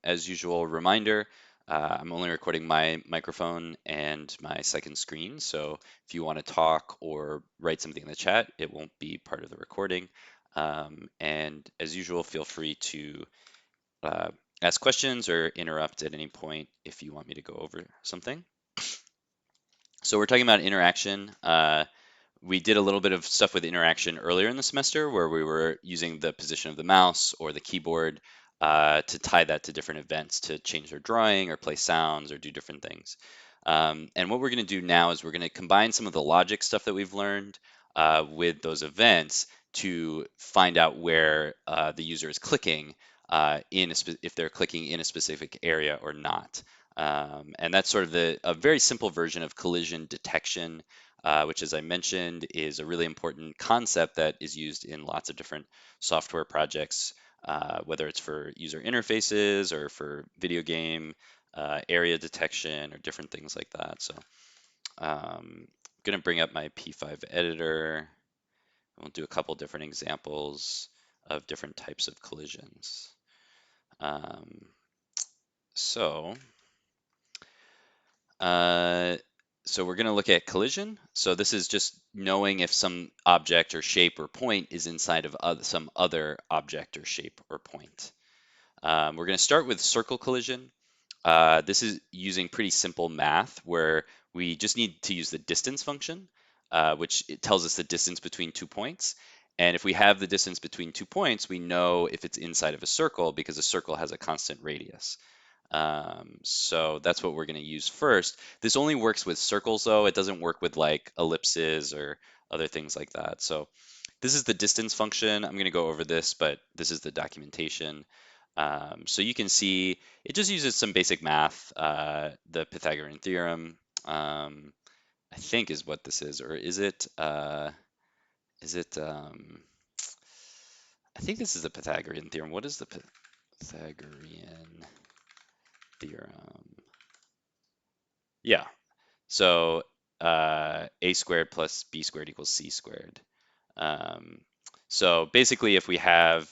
As usual, reminder, I'm only recording my microphone and my second screen, so if you want to talk or write something in the chat, it won't be part of the recording. And as usual, feel free to uh, ask questions or interrupt at any point if you want me to go over something. So we're talking about interaction. We did a little bit of stuff with interaction earlier in the semester where we were using the position of the mouse or the keyboard to tie that to different events to change our drawing or play sounds or do different things. And what we're going to do now is we're going to combine some of the logic stuff that we've learned with those events to find out where the user is clicking if they're clicking in a specific area or not. And that's sort of a very simple version of collision detection, which, as I mentioned, is a really important concept that is used in lots of different software projects, whether it's for user interfaces or for video game area detection or different things like that. So I'm going to bring up my P5 editor. We'll do a couple different examples of different types of collisions. Um, so Uh, so we're going to look at collision. So this is just knowing if some object or shape or point is inside of some other object or shape or point. We're going to start with circle collision. This is using pretty simple math where we just need to use the distance function, which it tells us the distance between 2 points. And if we have the distance between 2 points, we know if it's inside of a circle because a circle has a constant radius. So that's what we're going to use first. This only works with circles though. It doesn't work with like ellipses or other things like that. So this is the distance function. I'm going to go over this, but this is the documentation. So you can see it just uses some basic math. The Pythagorean theorem, I think is what this is, or is it, I think this is the Pythagorean theorem. What is the Pythagorean theorem? Yeah, so a squared plus b squared equals c squared. Um, so basically, if we have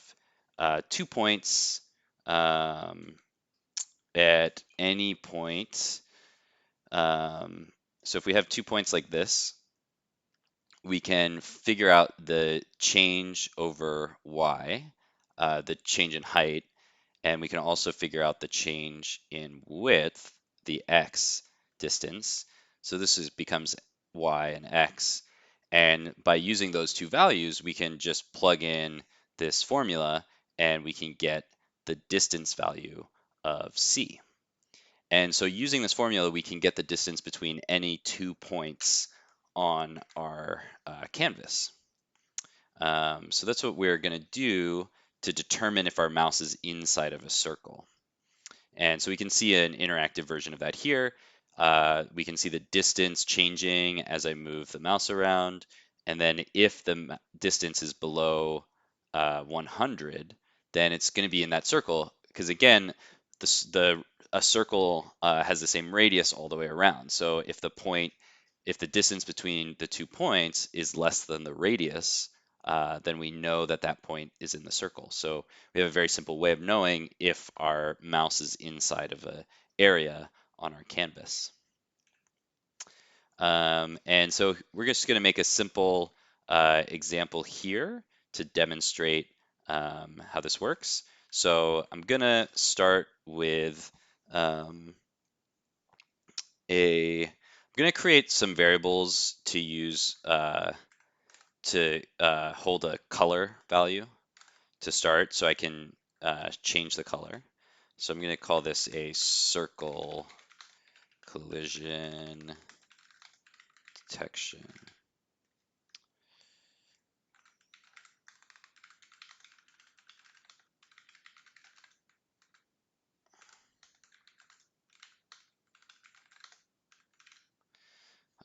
2 points um, at any point, so if we have 2 points like this, we can figure out the change over y, the change in height, and we can also figure out the change in width, the x distance. So becomes y and x. And by using those two values, we can just plug in this formula and we can get the distance value of c. And so using this formula, we can get the distance between any 2 points on our canvas. So that's what we're going to do to determine if our mouse is inside of a circle. And so we can see an interactive version of that here. We can see the distance changing as I move the mouse around. And then if the distance is below 100, then it's going to be in that circle. Because again, a circle has the same radius all the way around. So if the distance between the 2 points is less than the radius, then we know that that point is in the circle. So we have a very simple way of knowing if our mouse is inside of an area on our canvas. And so we're just going to make a simple example here to demonstrate how this works. So I'm going to start with I'm going to create some variables to use to hold a color value to start so I can change the color. So I'm going to call this a circle collision detection.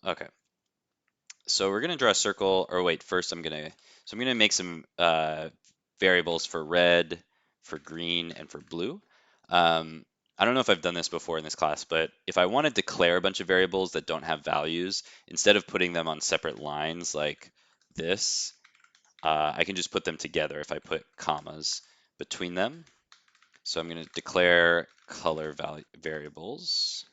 Okay. So we're going to draw a circle, or wait, first I'm going to make some variables for red, for green, and for blue. I don't know if I've done this before in this class, but if I want to declare a bunch of variables that don't have values, instead of putting them on separate lines like this, I can just put them together if I put commas between them. So I'm going to declare color variables.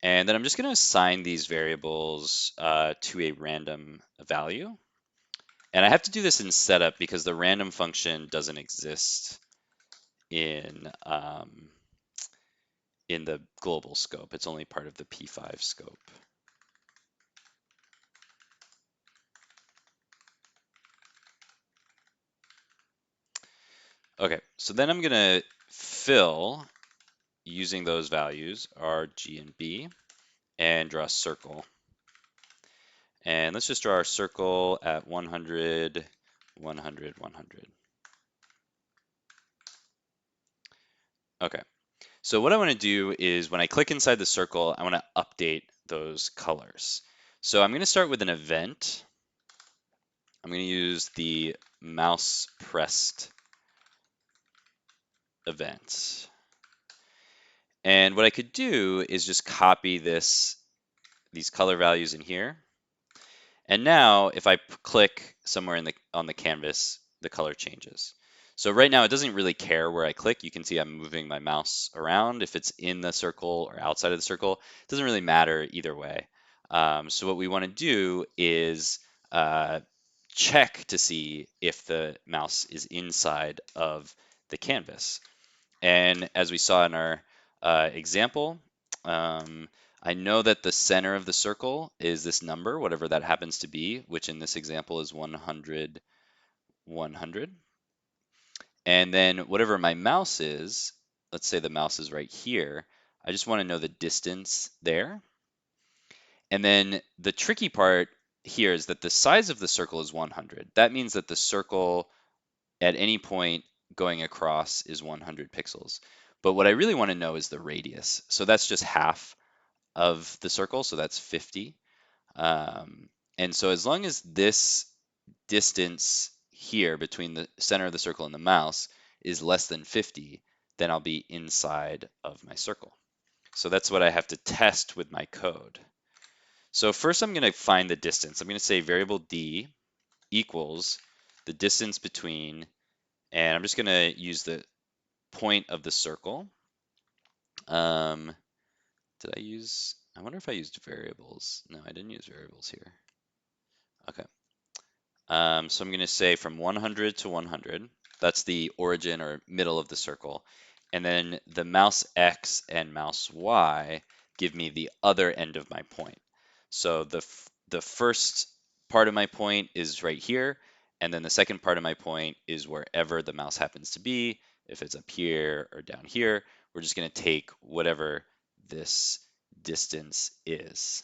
And then I'm just going to assign these variables to a random value. And I have to do this in setup because the random function doesn't exist in the global scope. It's only part of the P5 scope. Okay, so then I'm going to fill using those values, R, G, and B, and draw a circle. And let's just draw our circle at 100, 100, 100. Okay, so what I want to do is when I click inside the circle, I want to update those colors. So I'm going to start with an event. I'm going to use the mouse pressed event. And what I could do is just copy these color values in here. And now if I click somewhere on the canvas, the color changes. So right now it doesn't really care where I click. You can see I'm moving my mouse around. If it's in the circle or outside of the circle, it doesn't really matter either way. So what we want to do is check to see if the mouse is inside of the canvas. And as we saw in our example, um, I know that the center of the circle is this number, whatever that happens to be, which in this example is 100, 100. And then whatever my mouse is, let's say the mouse is right here, I just want to know the distance there. And then the tricky part here is that the size of the circle is 100. That means that the circle at any point going across is 100 pixels. But what I really want to know is the radius. So that's just half of the circle, so that's 50. And so as long as this distance here between the center of the circle and the mouse is less than 50, then I'll be inside of my circle. So that's what I have to test with my code. So first I'm going to find the distance. I'm going to say variable d equals the distance between, and I'm just going to use the point of the circle. I wonder if I used variables. No, I didn't use variables here. Okay. So I'm going to say from 100 to 100. That's the origin or middle of the circle. And then the mouse X and mouse Y give me the other end of my point. So the first part of my point is right here. And then the second part of my point is wherever the mouse happens to be. If it's up here or down here, we're just going to take whatever this distance is.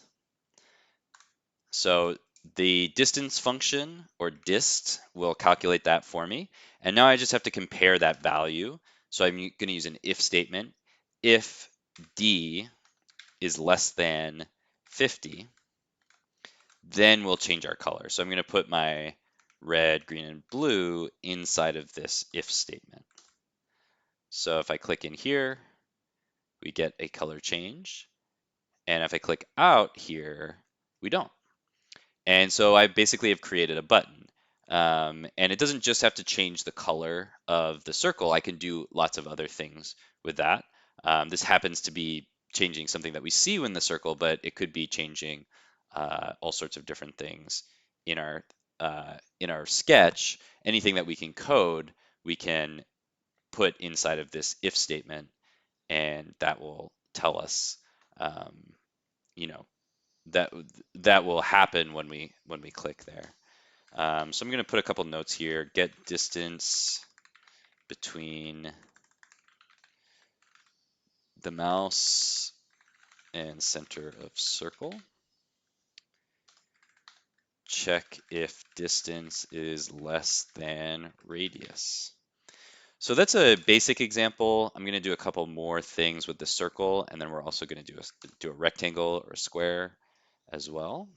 So the distance function, or dist, will calculate that for me. And now I just have to compare that value. So I'm going to use an if statement. If d is less than 50, then we'll change our color. So I'm going to put my red, green, and blue inside of this if statement. So if I click in here, we get a color change. And if I click out here, we don't. And so I basically have created a button. And it doesn't just have to change the color of the circle. I can do lots of other things with that. This happens to be changing something that we see in the circle, but it could be changing all sorts of different things in our sketch. Anything that we can code, we can put inside of this if statement, and that will tell us, you know, that that will happen when we click there. So I'm going to put a couple notes here. Get distance between the mouse and center of circle. Check if distance is less than radius. So that's a basic example. I'm going to do a couple more things with the circle, and then we're also going to do a rectangle or a square as well.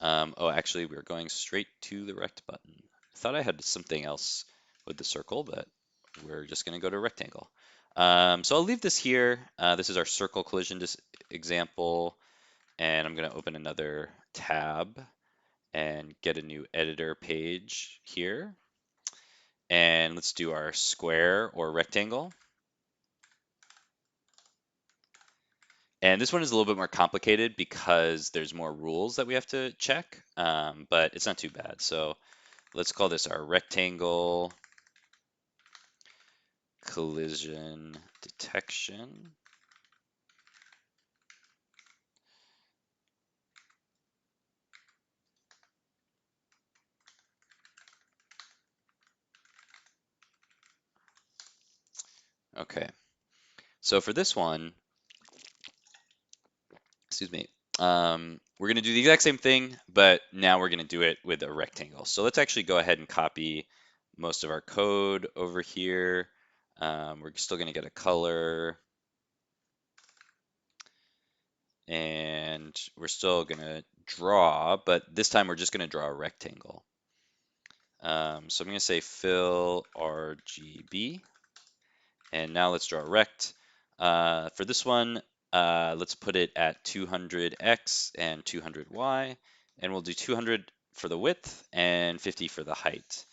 Oh, actually, we're going straight to the rect button. I thought I had something else with the circle, but we're just going to go to rectangle. So I'll leave this here. This is our circle collision example, and I'm going to open another tab and get a new editor page here. And let's do our square or rectangle. And this one is a little bit more complicated because there's more rules that we have to check, but it's not too bad. So let's call this our rectangle collision detection. Okay, so for this one, excuse me, we're going to do the exact same thing, but now we're going to do it with a rectangle. So let's actually go ahead and copy most of our code over here. We're still going to get a color, and we're still going to draw, but this time we're just going to draw a rectangle. So I'm going to say fill RGB, and now let's draw a rect. For this one, let's put it at 200x and 200y, and we'll do 200 for the width and 50 for the height.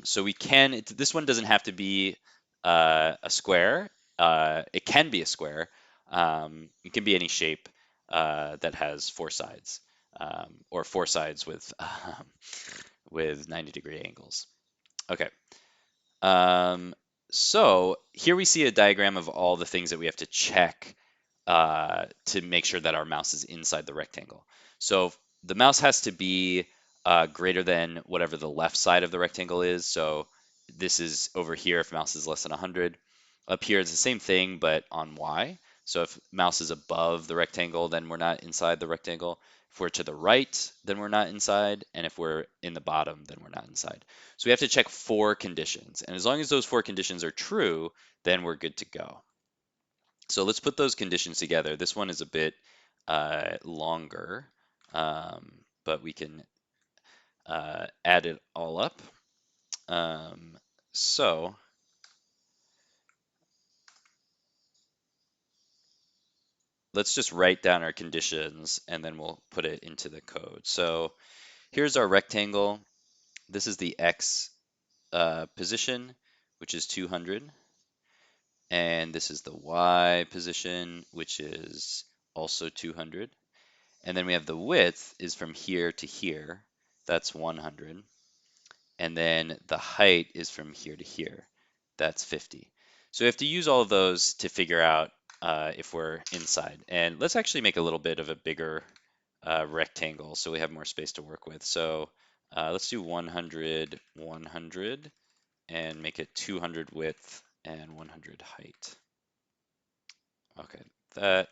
So we can, this one doesn't have to be a square. It can be a square. It can be any shape that has four sides, or four sides with 90-degree angles. Okay. Um, so here we see a diagram of all the things that we have to check to make sure that our mouse is inside the rectangle. So the mouse has to be greater than whatever the left side of the rectangle is. So this is over here if mouse is less than 100. Up here it's the same thing, but on Y. So if mouse is above the rectangle, then we're not inside the rectangle. If we're to the right, then we're not inside. And if we're in the bottom, then we're not inside. So we have to check four conditions. And as long as those four conditions are true, then we're good to go. So let's put those conditions together. This one is a bit longer, but we can add it all up. So let's just write down our conditions and then we'll put it into the code. So here's our rectangle. This is the X position, which is 200. And this is the Y position, which is also 200. And then we have the width is from here to here. That's 100. And then the height is from here to here. That's 50. So we have to use all of those to figure out if we're inside. And let's actually make a little bit of a bigger rectangle so we have more space to work with. So let's do 100, 100, and make it 200 width and 100 height. Okay, that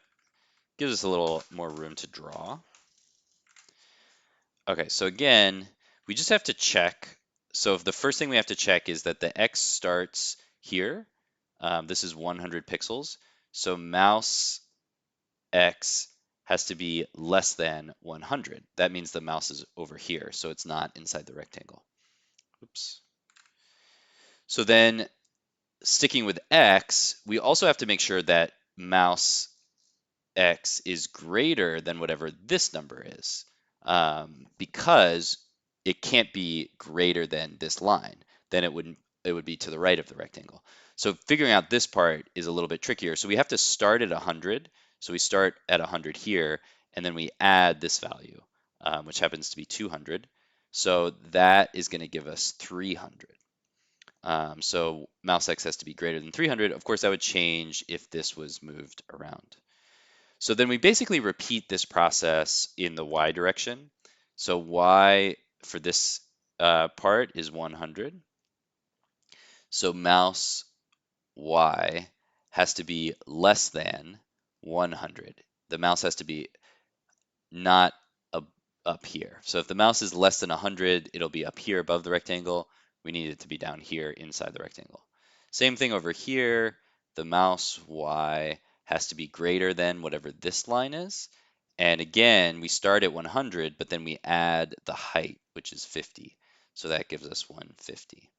gives us a little more room to draw. Okay, so again, we just have to check. So if the first thing we have to check is that the X starts here. This is 100 pixels. So mouse X has to be less than 100. That means the mouse is over here, so it's not inside the rectangle. Oops. So then sticking with X, we also have to make sure that mouse X is greater than whatever this number is, because it can't be greater than this line. Then it would be to the right of the rectangle. So figuring out this part is a little bit trickier. So we have to start at 100. So we start at 100 here, and then we add this value, which happens to be 200. So that is going to give us 300. So mouse X has to be greater than 300. Of course, that would change if this was moved around. So then we basically repeat this process in the Y direction. So Y for this part is 100. So mouse Y has to be less than 100. The mouse has to be not up here. So if the mouse is less than 100, it'll be up here above the rectangle. We need it to be down here inside the rectangle. Same thing over here. The mouse Y has to be greater than whatever this line is. And again, we start at 100, but then we add the height, which is 50. So that gives us 150.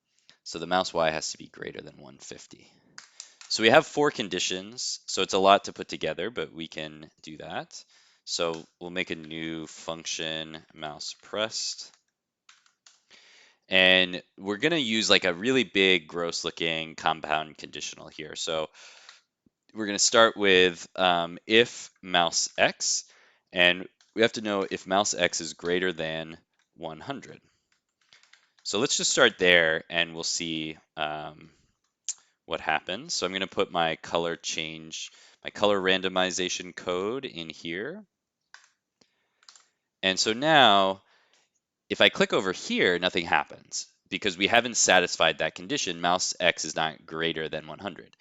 So the mouse Y has to be greater than 150. So we have four conditions, so it's a lot to put together, but we can do that. So we'll make a new function mouse pressed. And we're going to use like a really big, gross looking compound conditional here. So we're going to start with if mouse x, and we have to know if mouse x is greater than 100. So let's just start there and we'll see what happens. So I'm going to put my color randomization code in here. And so now if I click over here, nothing happens because we haven't satisfied that condition. Mouse x is not greater than 100.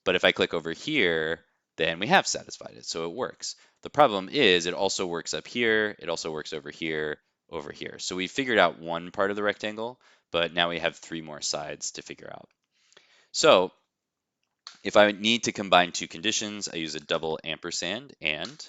But if I click over here, then we have satisfied it, so it works. The problem is it also works up here, it also works over here, over here. So we figured out one part of the rectangle, but now we have 3 more sides to figure out. So if I need to combine 2 conditions, I use a double ampersand and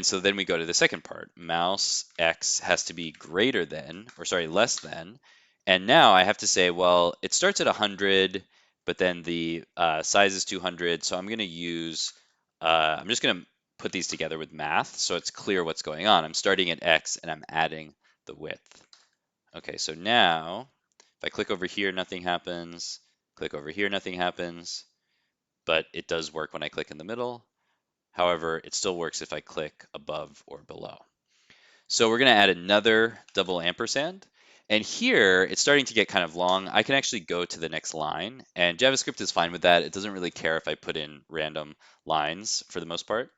so then we go to the second part. Mouse x has to be greater than, or sorry, less than. And now I have to say, well, it starts at 100, but then the size is 200. So I'm going to use, I'm just going to put these together with math so it's clear what's going on. I'm starting at x and I'm adding the width. Okay, so now if I click over here, nothing happens. Click over here, nothing happens. But it does work when I click in the middle. However, it still works if I click above or below. So we're going to add another double ampersand. And here it's starting to get kind of long. I can actually go to the next line, and JavaScript is fine with that. It doesn't really care if I put in random lines for the most part.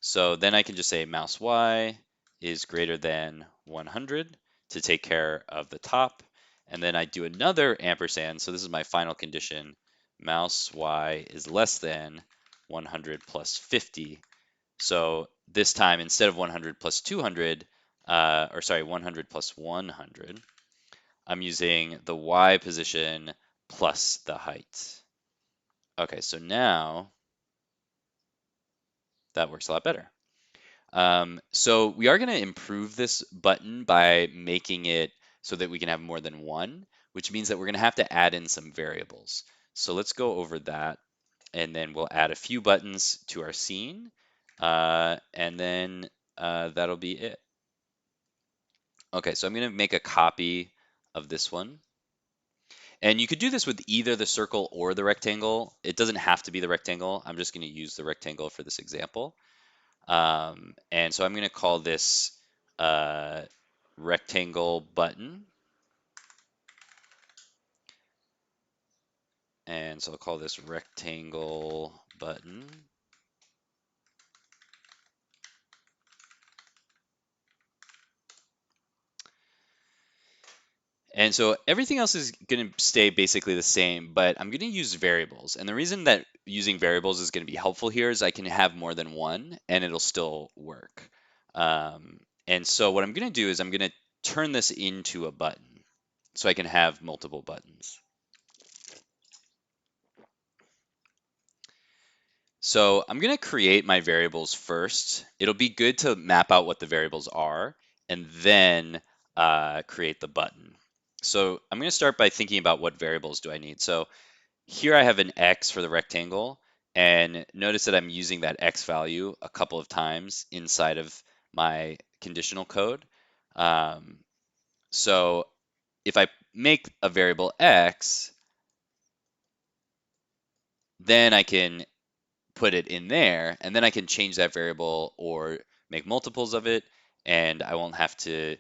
So then I can just say mouse y is greater than 100 to take care of the top. And then I do another ampersand. So this is my final condition. Mouse y is less than 100 plus 50. So this time, instead of 100 plus 200, or sorry, 100 plus 100, I'm using the y position plus the height. Okay, so now that works a lot better. So we are going to improve this button by making it so that we can have more than one, which means that we're going to have to add in some variables. So let's go over that, and then we'll add a few buttons to our scene, and then that'll be it. Okay, so I'm going to make a copy of this one. And you could do this with either the circle or the rectangle. It doesn't have to be the rectangle. I'm just going to use the rectangle for this example. And so I'm going to call this uh, rectangle button. And so I'll call this rectangle button. And so everything else is going to stay basically the same, but I'm going to use variables. And the reason that using variables is going to be helpful here is I can have more than one and it'll still work. And so what I'm going to do is I'm going to turn this into a button so I can have multiple buttons. So I'm going to create my variables first. It'll be good to map out what the variables are and then create the button. So I'm going to start by thinking about what variables do I need. So here I have an x for the rectangle, and notice that I'm using that x value a couple of times inside of my conditional code. So if I make a variable x, then I can put it in there, and then I can change that variable or make multiples of it, and I won't have to,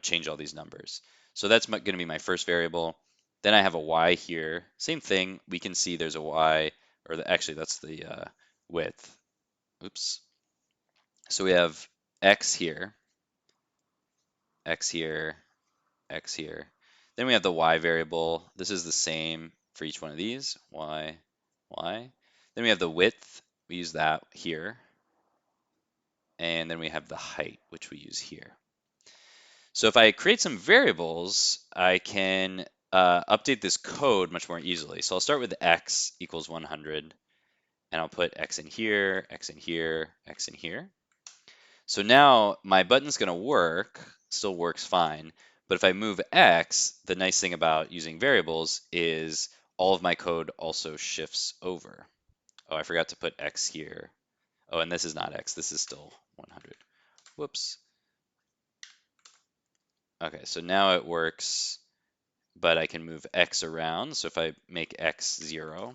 change all these numbers. So that's going to be my first variable. Then I have a y here. Same thing. We can see there's a y, or actually that's the width. Oops. So we have x here, x here, x here. Then we have the y variable. This is the same for each one of these, y, y. Then we have the width. We use that here. And then we have the height, which we use here. So if I create some variables, I can update this code much more easily. So I'll start with x equals 100, and I'll put x in here, x in here, x in here. So now my button's going to work, still works fine. But if I move x, the nice thing about using variables is all of my code also shifts over. Oh, I forgot to put x here. Oh, and this is not x, this is still 100. Whoops. Okay, so now it works but I can move X around. So if I make X 0,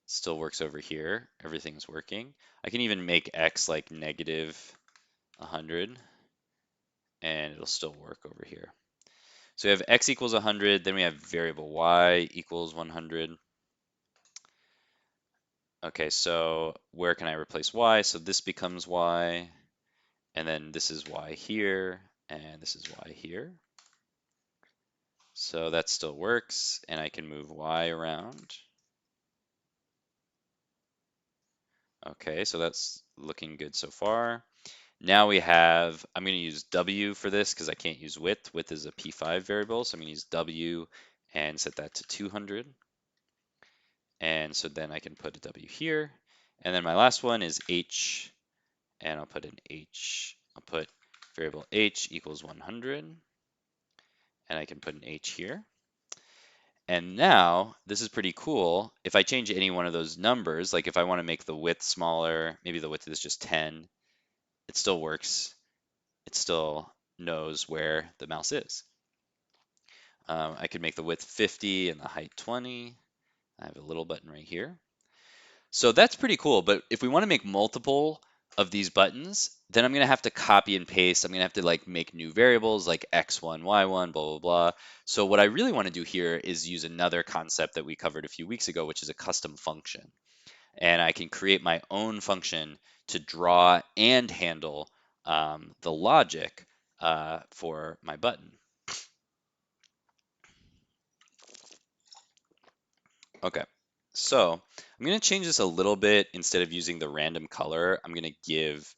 still works over here. Everything's working. I can even make X like negative 100 and it'll still work over here. So we have X equals 100, then we have variable Y equals 100. Okay, so where can I replace Y? So this becomes Y, and then this is Y here, and this is Y here. So that still works, and I can move Y around. Okay, so that's looking good so far. Now we have, I'm going to use W for this because I can't use width. Width is a P5 variable, so I'm going to use W and set that to 200. And so then I can put a W here. And then my last one is H, and I'll put an H. I'll put variable H equals 100, and I can put an H here. And now, this is pretty cool. If I change any one of those numbers, like if I want to make the width smaller, maybe the width is just 10, it still works. It still knows where the mouse is. I could make the width 50 and the height 20. I have a little button right here. So that's pretty cool, but if we want to make multiple of these buttons, then I'm going to have to copy and paste. I'm going to have to like make new variables like x1, y1, blah, blah, blah. So what I really want to do here is use another concept that we covered a few weeks ago, which is a custom function. And I can create my own function to draw and handle the logic for my button. Okay, so I'm going to change this a little bit. Instead of using the random color, I'm going to give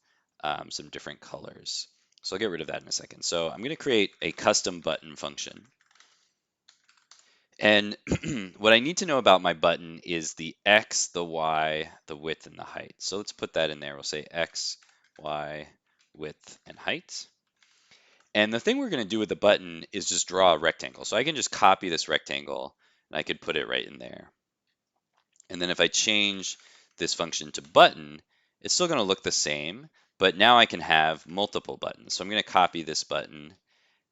some different colors. So I'll get rid of that in a second. So I'm going to create a custom button function. And what I need to know about my button is the X, the Y, the width, and the height. So let's put that in there. We'll say X, Y, width, and height. And the thing we're going to do with the button is just draw a rectangle. So I can just copy this rectangle and I could put it right in there. And then if I change this function to button, it's still going to look the same, but now I can have multiple buttons. So I'm going to copy this button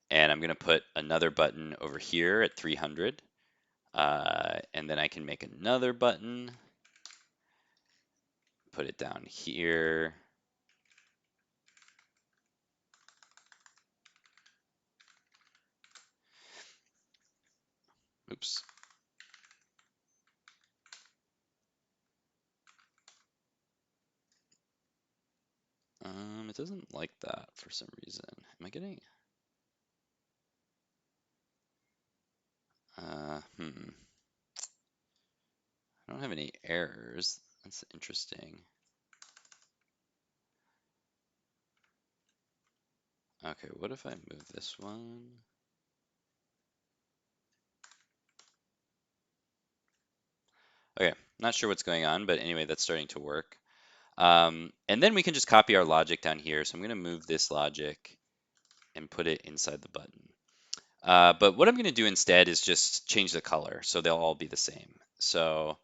and I'm going to put another button over here at 300. And then I can make another button, put it down here. Oops. It doesn't like that for some reason. Am I getting? I don't have any errors. That's interesting. Okay, what if I move this one? Okay, not sure what's going on, but anyway, that's starting to work. And then we can just copy our logic down here. So I'm going to move this logic and put it inside the button. But what I'm going to do instead is just change the color so they'll all be the same. So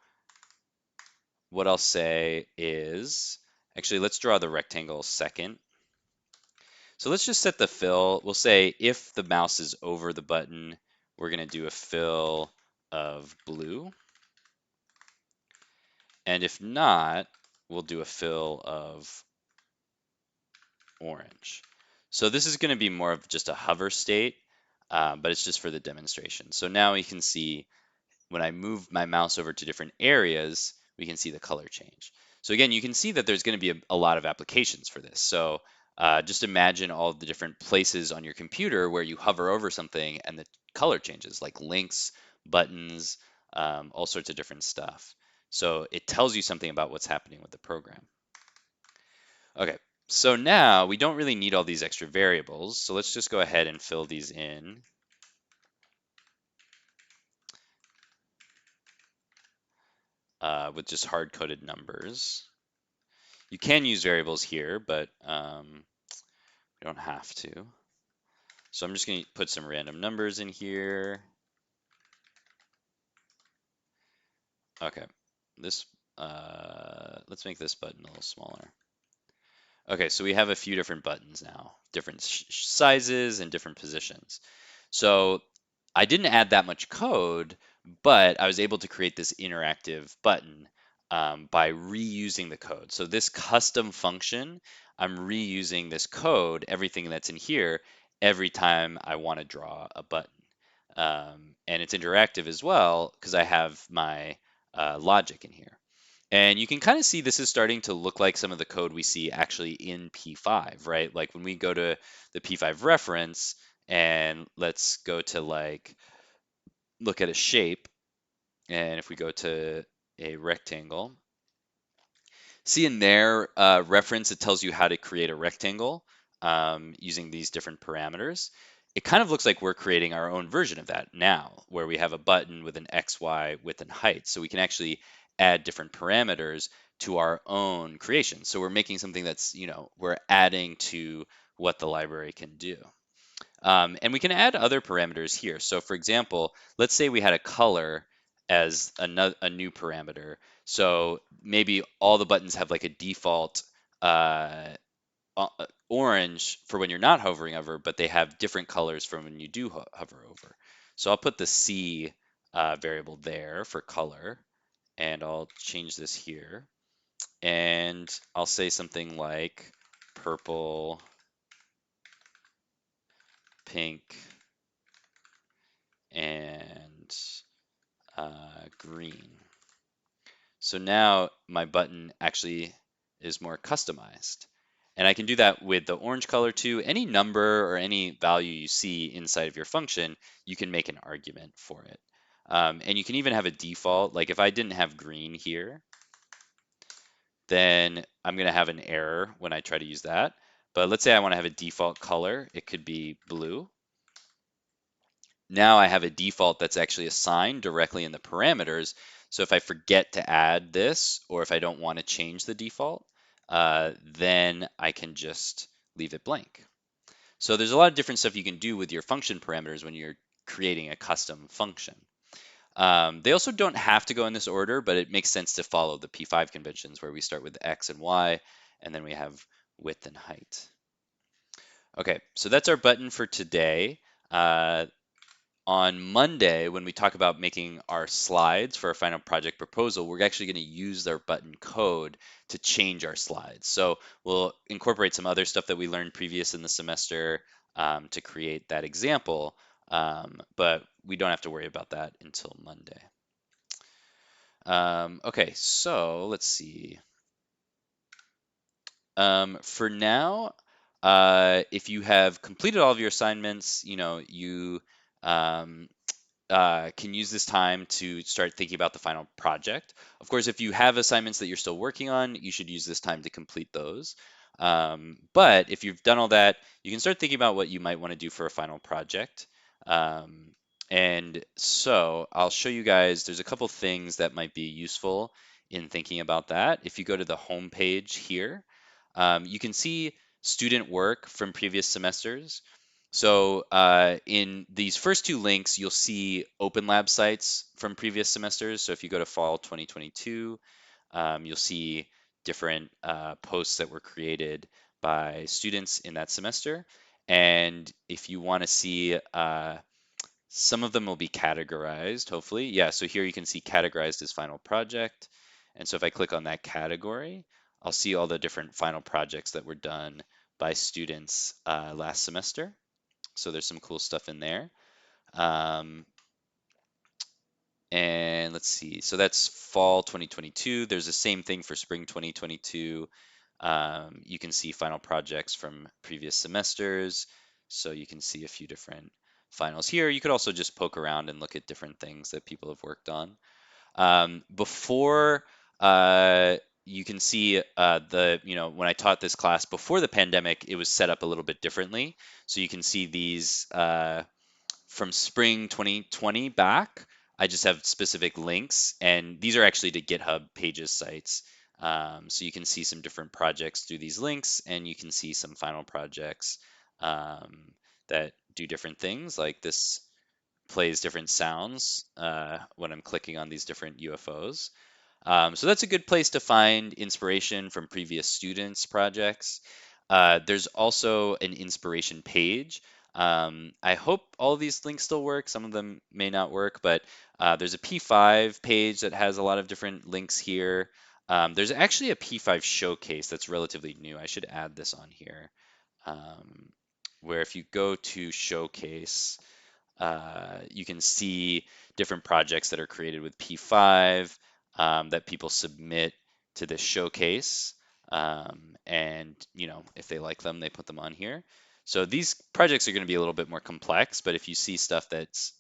what I'll say is, actually, let's draw the rectangle second. So let's just set the fill. We'll say if the mouse is over the button, we're going to do a fill of blue. And if not, we'll do a fill of orange. So this is going to be more of just a hover state, but it's just for the demonstration. So now we can see when I move my mouse over to different areas, we can see the color change. So again, you can see that there's going to be a lot of applications for this. So just imagine all of the different places on your computer where you hover over something and the color changes, like links, buttons, all sorts of different stuff. So it tells you something about what's happening with the program. Okay, so now we don't really need all these extra variables. So let's just go ahead and fill these in. With just hard-coded numbers. You can use variables here, but we don't have to. So I'm just going to put some random numbers in here. Okay, this let's make this button a little smaller. Okay, so we have a few different buttons now, different sizes and different positions. So I didn't add that much code, but I was able to create this interactive button by reusing the code. So this custom function, I'm reusing this code, everything that's in here, every time I want to draw a button. And it's interactive as well because I have my logic in here. And you can kind of see this is starting to look like some of the code we see actually in P5, right? Like when we go to the P5 reference and let's go to like look at a shape, and if we go to a rectangle, see in their reference, it tells you how to create a rectangle using these different parameters. It kind of looks like we're creating our own version of that now, where we have a button with an X, Y, width, and height. So we can actually add different parameters to our own creation. So we're making something that's, we're adding to what the library can do. And we can add other parameters here. So for example, let's say we had a color as a new parameter. So maybe all the buttons have like a default uh, orange for when you're not hovering over, but they have different colors from when you do hover over. So I'll put the C variable there for color, and I'll change this here. And I'll say something like purple, pink, and green. So now my button actually is more customized. And I can do that with the orange color too. Any number or any value you see inside of your function, you can make an argument for it. And you can even have a default, like if I didn't have green here, then I'm going to have an error when I try to use that. But let's say I want to have a default color. It could be blue. Now I have a default that's actually assigned directly in the parameters. So if I forget to add this, or if I don't want to change the default, then I can just leave it blank. So there's a lot of different stuff you can do with your function parameters when you're creating a custom function. They also don't have to go in this order, but it makes sense to follow the P5 conventions where we start with X and Y, and then we have width and height. Okay, so that's our button for today. On Monday, when we talk about making our slides for our final project proposal, we're actually going to use our button code to change our slides. So we'll incorporate some other stuff that we learned previous in the semester to create that example, but we don't have to worry about that until Monday. Okay, so let's see. For now, if you have completed all of your assignments, you um, can use this time to start thinking about the final project. Of course, if you have assignments that you're still working on, you should use this time to complete those. But if you've done all that, you can start thinking about what you might want to do for a final project. Um, and so I'll show you guys, there's a couple things that might be useful in thinking about that. If you go to the home page here, you can see student work from previous semesters. So in these first two links, you'll see Open Lab sites from previous semesters. So if you go to fall 2022, you'll see different posts that were created by students in that semester. And if you want to see, some of them will be categorized, hopefully. Yeah, so here you can see categorized as final project. And so if I click on that category, I'll see all the different final projects that were done by students last semester. So there's some cool stuff in there. Um, and let's see, so that's fall 2022. There's the same thing for spring 2022. You can see final projects from previous semesters. So you can see a few different finals here. You could also just poke around and look at different things that people have worked on. Before you can see when I taught this class before the pandemic, it was set up a little bit differently. So you can see these from spring 2020 back. I just have specific links, and these are actually to GitHub Pages sites. So you can see some different projects through these links, and you can see some final projects that do different things. Like this plays different sounds when I'm clicking on these different UFOs. So that's a good place to find inspiration from previous students' projects. There's also an inspiration page I hope all of these links still work. Some of them may not work, but there's a P5 page that has a lot of different links here. There's actually a P5 showcase that's relatively new. I should add this on here, um, where if you go to showcase, you can see different projects that are created with P5 that people submit to this showcase. And if they like them, they put them on here. So these projects are going to be a little bit more complex, but if you see stuff that's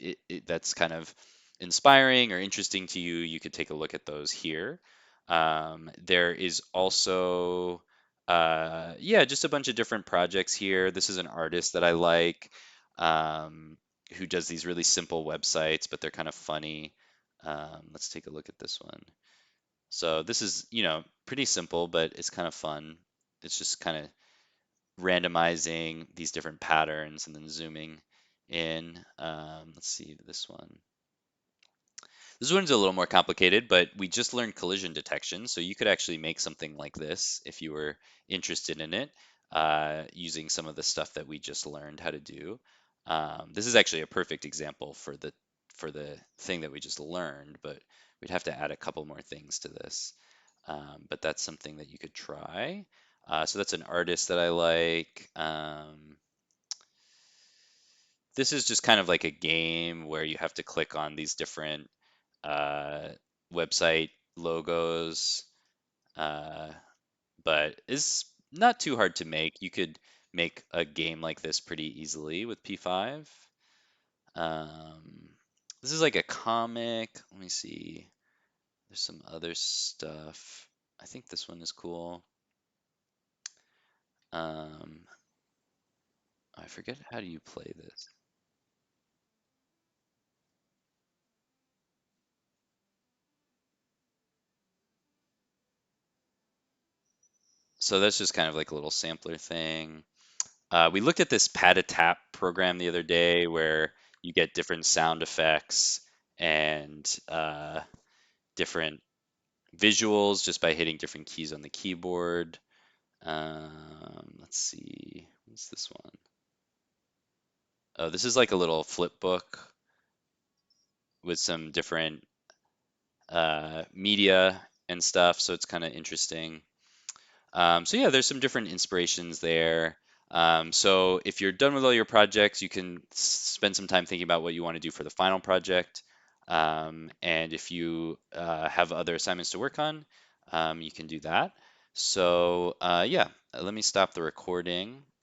kind of inspiring or interesting to you, you could take a look at those here. There is also, yeah, just a bunch of different projects here. This is an artist that I like. Um, who does these really simple websites, but they're kind of funny. Let's take a look at this one. So this is, pretty simple, but it's kind of fun. It's just kind of randomizing these different patterns and then zooming in. Let's see this one. This one's a little more complicated, but we just learned collision detection, so you could actually make something like this if you were interested in it, using some of the stuff that we just learned how to do. This is actually a perfect example for the thing that we just learned, but we'd have to add a couple more things to this. But that's something that you could try. So that's an artist that I like. This is just kind of like a game where you have to click on these different uh, website logos, uh, but is not too hard to make. You could make a game like this pretty easily with P5. Um, this is like a comic. Let me see. There's some other stuff. I think this one is cool. Um, I forget how do you play this. So that's just kind of like a little sampler thing. We looked at this pat a tap program the other day where you get different sound effects and different visuals just by hitting different keys on the keyboard. Let's see, what's this one? Oh, this is like a little flip book with some different media and stuff, so it's kind of interesting. So yeah, there's some different inspirations there. So if you're done with all your projects, you can spend some time thinking about what you want to do for the final project. And if you have other assignments to work on, you can do that. So yeah, let me stop the recording